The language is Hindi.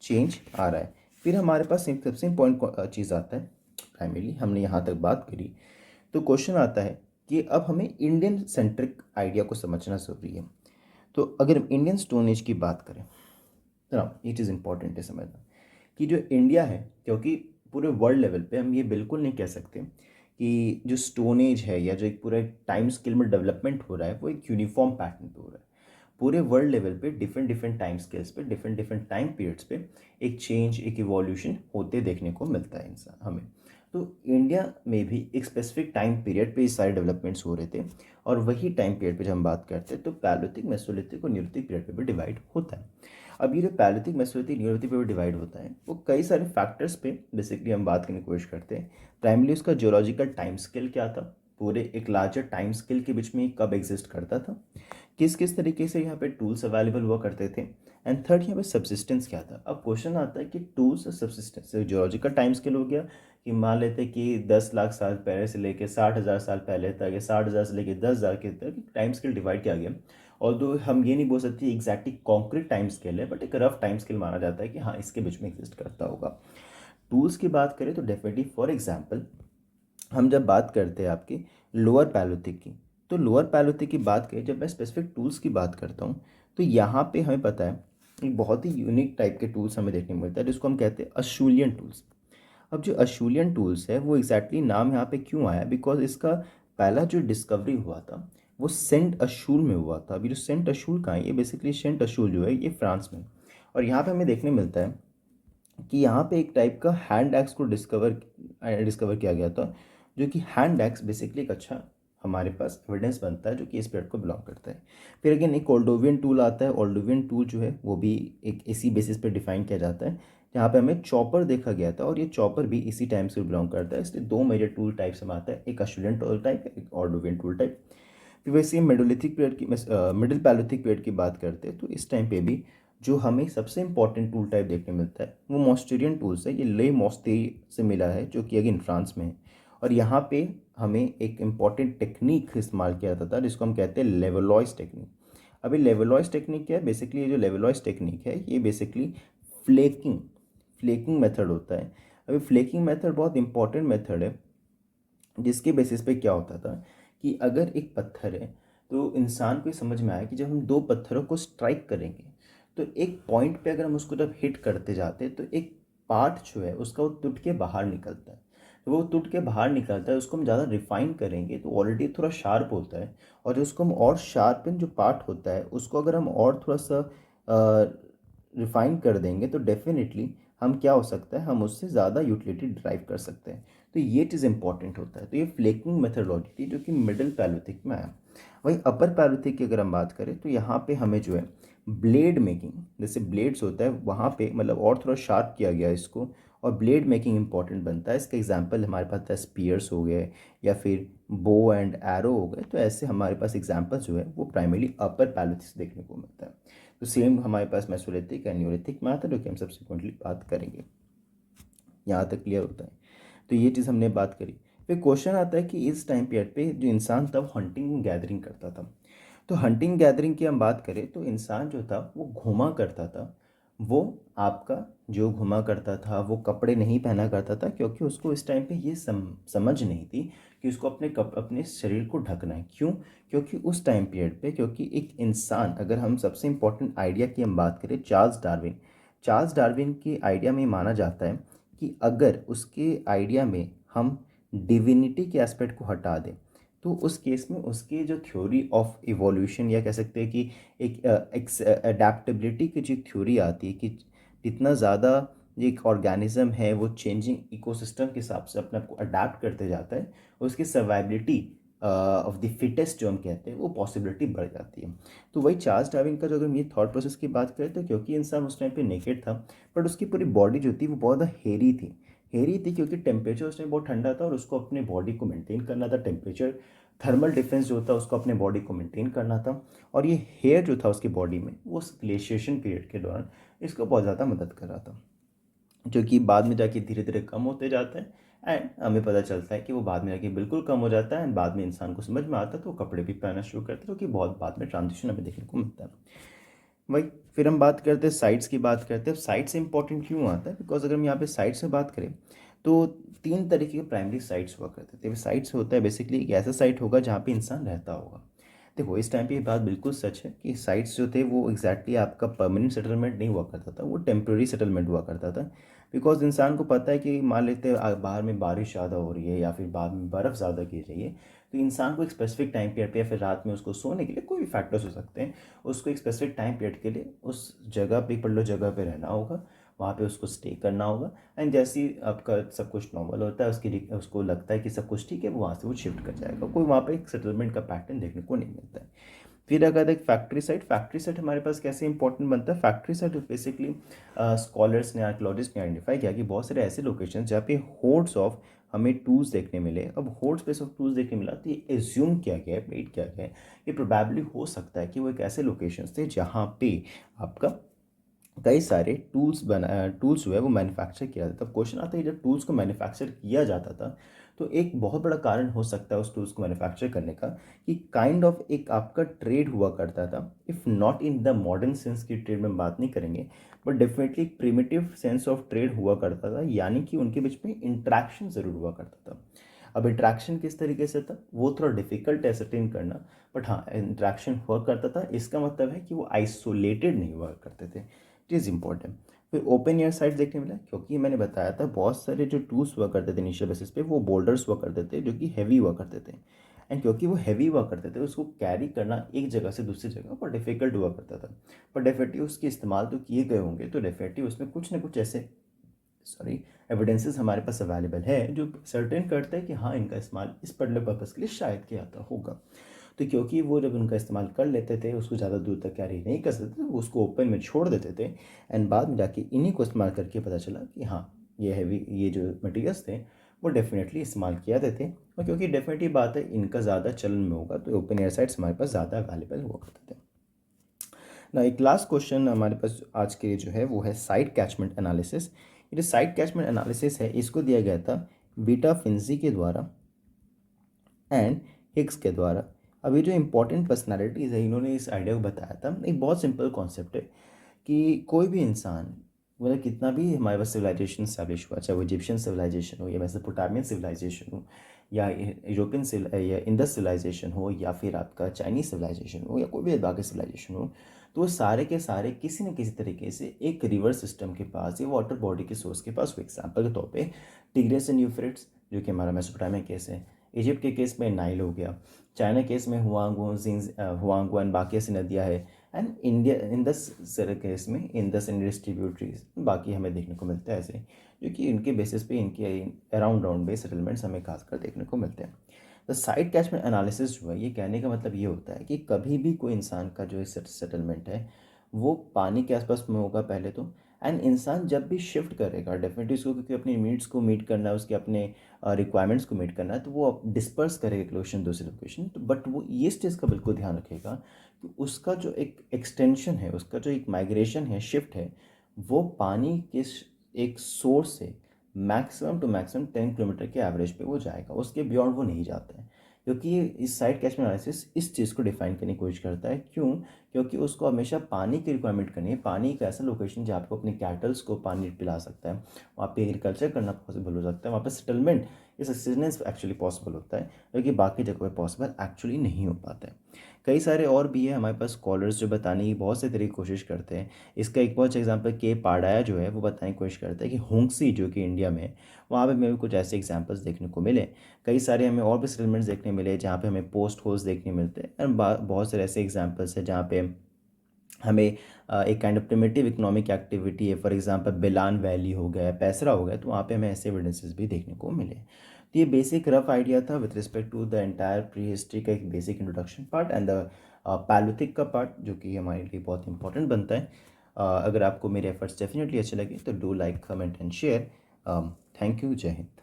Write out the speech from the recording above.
चेंज आ रहा है। फिर हमारे पास एक सबसे इम्पॉर्टेंट चीज़ आता है, प्राइमरीली हमने यहाँ तक बात करी, तो क्वेश्चन आता है कि अब हमें इंडियन सेंट्रिक आइडिया को समझना ज़रूरी है। तो अगर हम इंडियन स्टोन एज की बात करें, ना ये चीज़ इंपॉर्टेंट है समझना कि जो इंडिया है, क्योंकि पूरे वर्ल्ड लेवल पे हम ये बिल्कुल नहीं कह सकते कि जो स्टोन एज है या जो एक पूरे टाइम स्केल में डेवलपमेंट हो रहा है वो एक यूनिफॉर्म पैटर्न पे हो रहा है। पूरे वर्ल्ड लेवल पे डिफरेंट डिफरेंट टाइम स्केल्स पे डिफरेंट डिफरेंट टाइम पीरियड्स पे एक चेंज, एक इवोल्यूशन होते देखने को मिलता है इंसान हमें। तो इंडिया में भी एक स्पेसिफिक टाइम पीरियड पे ये सारे डेवलपमेंट्स हो रहे थे, और वही टाइम पीरियड पे जब हम बात करते हैं तो पैलोथिक, मेसोलिथिक और न्यूलिथिक पीरियड पे भी डिवाइड होता है। अब ये जो पैलोथिक, मेसोलिथिक, न्यूलिथिक पे डिवाइड होता है वो कई सारे फैक्टर्स पे बेसिकली हम बात करने की कोशिश करते हैं। प्राइमली उसका जियोलॉजिकल टाइम स्केल क्या था, पूरे एक लार्जर टाइम स्केल के बीच में ये कब एग्जिस्ट करता था, किस किस तरीके से यहाँ पे टूल्स अवेलेबल हुआ करते थे, एंड थर्ड यहाँ पे सब्सिस्टेंस क्या था। अब क्वेश्चन आता है कि टूल्स और सब्सिस्टेंस, जियोलॉजिकल टाइम स्केल हो गया कि मान लेते हैं कि 10 लाख साल पहले से लेके 60,000 साल पहले तक या 60,000 से लेके 10,000 के तक टाइम स्केल डिवाइड किया गया। और दो हम ये नहीं बोल सकते एग्जैक्टली कॉन्क्रीट टाइम स्केल है, बट एक रफ टाइम स्केल माना जाता है कि हाँ इसके बीच में एग्जिस्ट करता होगा। टूल्स की बात करें तो डेफिनेटली फॉर एग्जाम्पल हम जब बात करते हैं आपकी लोअर पैलोथिक की, तो लोअर पैलोथिक की बात करें, जब मैं स्पेसिफिक टूल्स की बात करता हूँ तो यहाँ पे हमें पता है एक बहुत ही यूनिक टाइप के टूल्स हमें देखने को मिलता है जिसको हम कहते हैं अशूलियन टूल्स। अब जो अशूलियन टूल्स है वो एग्जैक्टली नाम यहाँ पे क्यों आया, बिकॉज इसका पहला जो डिस्कवरी हुआ था वो सेंट अशूल में हुआ था। अभी जो सेंट अशूल का है, ये बेसिकली सेंट अशूल जो है ये फ्रांस में, और यहाँ पे हमें देखने मिलता है कि यहाँ पे एक टाइप का हैंड एक्स को डिस्कवर किया गया था, जो कि हैंड एक्स बेसिकली एक अच्छा हमारे पास एविडेंस बनता है जो कि इस पीरियड को बिलोंग करता है। फिर अगेन एक ओल्डोवियन टूल आता है। ओल्डोवियन टूल जो है वो भी एक इसी बेसिस पे डिफाइन किया जाता है, जहाँ पे हमें चॉपर देखा गया था, और ये चॉपर भी इसी टाइम से बिलोंग करता है। इसलिए दो मेजर टूल टाइप्स में आता है, एक अशुलियन टूल टाइप, एक ओल्डोवियन टूल टाइप। फिर वैसे मेडोलिथिक पीरियड की, मिडिल पैलोथिक पीरियड की बात करते हैं तो इस टाइम पे भी जो हमें सबसे इंपॉर्टेंट टूल टाइप देखने मिलता है वो मॉस्टेरियन टूल्स है। ये ले मॉस्टेरी से मिला है जो कि अगेन फ्रांस में है, और यहाँ पे हमें एक इम्पॉर्टेंट टेक्निक इस्तेमाल किया जाता था जिसको हम कहते हैं लेवलॉइस टेक्निक। अभी लेवलॉइस टेक्निक क्या है, बेसिकली ये जो लेवलॉइस टेक्निक है ये बेसिकली फ्लेकिंग फ्लेकिंग मेथड होता है। अभी फ्लेकिंग मेथड बहुत इंपॉर्टेंट मेथड है, जिसके बेसिस पे क्या होता था कि अगर एक पत्थर है तो इंसान को ये समझ में आया कि जब हम दो पत्थरों को स्ट्राइक करेंगे तो एक पॉइंट पे अगर हम उसको जब हिट करते जाते हैं तो एक पार्ट जो है उसका वो टूट के बाहर निकलता है। तो वो टूट के बाहर निकलता है, उसको हम ज़्यादा रिफाइन करेंगे तो ऑलरेडी थोड़ा शार्प होता है, और जो उसको हम और शार्पन जो पार्ट होता है उसको अगर हम और थोड़ा सा रिफाइन कर देंगे तो डेफिनेटली हम क्या हो सकता है, हम उससे ज़्यादा यूटिलिटी ड्राइव कर सकते हैं। तो ये चीज़ इंपॉर्टेंट होता है। तो ये फ्लेकिंग मेथडोलॉजी थी जो कि मिडिल पैलोथिक में आया। वहीं अपर पैलोथिक की अगर हम बात करें तो यहाँ पे हमें जो है ब्लेड मेकिंग, जैसे ब्लेड्स होता है वहाँ पे मतलब और थोड़ा शार्प किया गया इसको, और ब्लेड मेकिंग इंपॉर्टेंट बनता है। इसका एग्जांपल हमारे पास था स्पीयर्स हो गए या फिर बो एंड एरो हो गए। तो ऐसे हमारे पास एग्जांपल्स जो है वो प्राइमरली अपर पैलोथिक से देखने को मिलता है। तो सेम हमारे पास मेसोलिथिक एंड न्यूलिथिक में आता है जो कि हम सब्सिक्वेंटली बात करेंगे। यहाँ तक क्लियर होता है। तो ये चीज़ हमने बात करी। फिर क्वेश्चन आता है कि इस टाइम पीरियड पे जो इंसान था वो हंटिंग गैदरिंग करता था। तो हंटिंग गैदरिंग की हम बात करें तो इंसान जो था वो घूमा करता था। वो आपका जो घूमा करता था वो कपड़े नहीं पहना करता था, क्योंकि उसको इस टाइम पे ये समझ नहीं थी कि उसको अपने शरीर को ढकना है। क्यों? क्योंकि उस टाइम पीरियड पे, क्योंकि एक इंसान, अगर हम सबसे इम्पोर्टेंट आइडिया की हम बात करें, चार्ल्स डार्विन के आइडिया में माना जाता है कि अगर उसके आइडिया में हम डिविनिटी के एस्पेक्ट को हटा दें तो उस केस में उसकी जो थ्योरी ऑफ इवोल्यूशन, या कह सकते हैं कि एक अडेप्टेबिलिटी की जो थ्योरी आती है कि जितना ज़्यादा एक ऑर्गेनिज्म है वो चेंजिंग इकोसिस्टम के हिसाब से अपने आप को अडेप्ट करते जाता है, उसकी सर्वाइबिलिटी ऑफ द फिटेस्ट जो हम कहते हैं वो पॉसिबिलिटी बढ़ जाती है। तो वही चार्ल्स डार्विन का जो अगर हम ये थॉट प्रोसेस की बात करें तो क्योंकि इंसान उस टाइम पे नेकेड था, बट उसकी पूरी बॉडी जो थी वो बहुत ज़्यादा हेरी थी क्योंकि टेम्परेचर उस टाइम बहुत ठंडा था और उसको अपने बॉडी को मेंटेन करना था। टेम्परेचर, थर्मल डिफेंस जो था उसको अपने बॉडी को मेंटेन करना था, और ये हेयर जो था उसकी बॉडी में वो उस ग्लेशिएशन पीरियड के दौरान इसको बहुत ज़्यादा मदद कर रहा था, जो कि बाद में जाके धीरे धीरे कम होते जाता है। एंड हमें पता चलता है कि वो बाद में जाके बिल्कुल कम हो जाता है, एंड बाद में इंसान को समझ में आता है तो वो कपड़े भी पहनना शुरू करता है, जो कि बहुत बाद में ट्रांजिशन हमें देखने को मिलता है। वही फिर हम बात करते हैं साइट्स की बात करते हैं। अब साइट्स इंपॉर्टेंट क्यों आता है, बिकॉज अगर हम यहाँ पे साइट्स में बात करें तो तीन तरीके के प्राइमरी साइट्स हुआ करते थे। साइट्स होता है बेसिकली एक ऐसा साइट होगा जहाँ पे इंसान रहता होगा। देखो इस टाइम पे ये बात बिल्कुल सच है कि साइट्स जो थे वो एग्जैक्टली आपका परमानेंट सेटलमेंट नहीं हुआ करता था, वो टेम्प्रेरी सेटलमेंट हुआ करता था। बिकॉज इंसान को पता है कि मान लेते हैं बाहर में बारिश ज़्यादा हो रही है या फिर बाहर में बर्फ़ ज़्यादा गिर रही है, तो इंसान को एक स्पेसिफिक टाइम पीरियड पे या फिर रात में उसको सोने के लिए कोई भी फैक्टर्स हो सकते हैं, उसको एक स्पेसिफिक टाइम पीरियड के लिए उस जगह पे पर्टिकुलर जगह पे रहना होगा, वहाँ पे उसको स्टे करना होगा। एंड जैसे ही आपका सब कुछ नॉर्मल होता है उसको लगता है कि सब कुछ ठीक है, वो वहाँ से वो शिफ्ट कर जाएगा। कोई वहाँ पे एक सेटलमेंट का पैटर्न देखने को नहीं मिलता है। फिर अगर एक फैक्ट्री साइट हमारे पास कैसे इंपॉर्टेंट बनता है। फैक्ट्री साइट बेसिकली स्कॉलर्स ने आर्कियोलॉजिस्ट ने आइडेंटिफाई किया कि बहुत सारे ऐसे लोकेशन जहाँ पे होर्ड्स ऑफ हमें टूल्स देखने मिले। अब होर्ड्स बेस ऑफ टूल्स देखने मिला तो ये एज्यूम किया गया है, मेड किया गया है, ये प्रोबेबली हो सकता है कि वो एक ऐसे लोकेशंस थे जहाँ पे आपका कई सारे टूल्स जो है वो मैन्युफैक्चर किया जाता था। क्वेश्चन आता है जब टूल्स को मैन्युफैक्चर किया जाता था तो एक बहुत बड़ा कारण हो सकता है उस टूल्स को मैन्युफैक्चर करने का कि काइंड ऑफ एक आपका ट्रेड हुआ करता था। If not in the modern sense की ट्रेड में बात नहीं करेंगे, but definitely primitive sense of trade हुआ करता था, यानी कि उनके बीच में इंट्रैक्शन ज़रूर हुआ करता था। अब इंट्रैक्शन किस तरीके से था वो थोड़ा डिफिकल्ट है सर्टेन करना, बट हाँ इंट्रैक्शन हुआ करता था। इसका मतलब है कि वो आइसोलेटेड नहीं हुआ करते थे। It is important. फिर ओपन एयर साइट देखने मिला, क्योंकि मैंने बताया था बहुत सारे जो टूल्स हुआ करते थे इनिशियल बेसिस पे वो बोल्डर्स हुआ करते थे जो कि हैवी हुआ करते थे। एंड क्योंकि वो हैवी हुआ करते थे उसको कैरी करना एक जगह से दूसरी जगह पर डिफिकल्ट हुआ करता था। पर डेफिनेटली उसके इस्तेमाल तो किए गए होंगे, तो डेफिनेटली उसमें कुछ ना कुछ ऐसे एविडेंसेस हमारे पास अवेलेबल है जो सर्टेन करता है कि हाँ इनका इस्तेमाल इस पर्टिकुलर पर्पज़ के लिए शायद किया जाता होगा। तो क्योंकि वो जब उनका इस्तेमाल कर लेते थे उसको ज़्यादा दूर तक कैरी नहीं कर सकते थे, वो उसको ओपन में छोड़ देते थे। एंड बाद में जाके इन्हीं को इस्तेमाल करके पता चला कि हाँ ये जो मटीरियल्स थे वो डेफिनेटली इस्तेमाल किया जाते थे। और क्योंकि डेफिनेटली बात है इनका ज़्यादा चलन में होगा तो ओपन एयर साइट्स हमारे पास ज़्यादा अवेलेबल हुआ करते थे ना। एक लास्ट क्वेश्चन हमारे पास आज के लिए जो है वो है साइट कैचमेंट एनालिसिस। ये जो साइट कैचमेंट एनालिसिस है इसको दिया गया था बीटा फिंजी के द्वारा एंड हिग्स के द्वारा। अब ये जो इंपॉर्टेंट पर्सनालिटीज़ है इन्होंने इस आइडिया को बताया था। एक बहुत सिंपल कॉन्सेप्ट है कि कोई भी इंसान मतलब कितना भी हमारे पास सिविलाइजेशन स्टैब्लिश हुआ, चाहे वो इजिप्शियन सिविलाइजेशन हो या मेसोपोटामियन सिविलाइजेशन हो या यूरोपियन या इंडस सिविलाइजेशन हो या फिर आपका चाइनीज सिविलाइजेशन हो या कोई भी बाकी सिविलाइजेशन हो, तो वो सारे के सारे किसी न किसी तरीके से एक रिवर सिस्टम के पास या वाटर बॉडी के सोर्स के पास। एग्जाम्पल के तौर पे टिग्रिस एंड यूफ्रेट्स जो कि हमारा मेसोपोटामिया केस है, इजिप्ट के केस में नाइल हो गया, चाइना केस में हुआंगो एंड बाकी ऐसी नदियाँ है, एंड इंडिया इंडस केस में इंडस एंड ट्रिब्यूटरीज बाकी हमें देखने को मिलता है ऐसे, जो कि इनके बेसिस पे इनके अराउंड राउंड बेस सेटलमेंट्स हमें खासकर देखने को मिलते हैं। तो साइट कैचमेंट एनालिसिस जो है ये कहने का मतलब ये होता है कि कभी भी कोई इंसान का जो सेटलमेंट है वो पानी के आसपास में होगा पहले तो। एंड इंसान जब भी शिफ्ट करेगा डेफिनेटली उसको क्योंकि अपनी नीड्स को मीट करना है, उसके अपने रिक्वायरमेंट्स को मीट करना है, तो वो डिस्पर्स करेगा एक लोकेशन दूसरी लोकेशन। तो बट वो ये चीज़ का बिल्कुल ध्यान रखेगा कि उसका जो एक एक्सटेंशन है, उसका जो एक माइग्रेशन है, शिफ्ट है, वो पानी के एक सोर्स से मैक्सिमम टू मैक्सिमम 10 किलोमीटर के एवरेज पे वो जाएगा, उसके बियॉन्ड वो नहीं जाता है। क्योंकि ये इस साइट कैचमेंट एनालिसिस इस चीज़ को डिफाइन करने की कोशिश करता है। क्यों? क्योंकि उसको हमेशा पानी की रिक्वायरमेंट करनी है। पानी एक ऐसा लोकेशन जहाँ आपको अपने कैटल्स को पानी पिला सकता है, वहाँ पे एग्रीकल्चर करना पॉसिबल हो सकता है, वहाँ पे सेटलमेंट या सस्टेनेंस एक्चुअली पॉसिबल होता है, जो कि बाकी जगह पे पॉसिबल एक्चुअली नहीं हो पाता है। कई सारे और भी है हमारे पास स्कॉलर्स जो बताने की बहुत से तरीके की कोशिश करते हैं। इसका एक बहुत अच्छा एग्जाम्पल के पाडाया जो है वो बताने की कोशिश करता है कि होंगसी जो कि इंडिया में है, वहाँ पे हमें कुछ ऐसे एग्जाम्पल्स देखने को मिले। कई सारे हमें और भी सेटलमेंट्स देखने मिले जहाँ पे हमें पोस्ट होल्स देखने मिलते हैं, एंड बहुत सारे ऐसे एग्जाम्पल्स हैं जहाँ पे हमें एक kind of primitive economic activity है। फॉर एग्जांपल बिलान वैली हो गया, पैसरा हो गया, तो वहाँ पे हमें ऐसे एविडेंसेस भी देखने को मिले। तो ये बेसिक रफ आइडिया था with respect to the entire prehistory का एक basic introduction part and the palaeolithic का पार्ट जो कि हमारे लिए बहुत इंपॉर्टेंट बनता है। अगर आपको मेरे एफर्ट्स डेफिनेटली अच्छे लगे तो do like comment and share. Thank you. जय हिंद।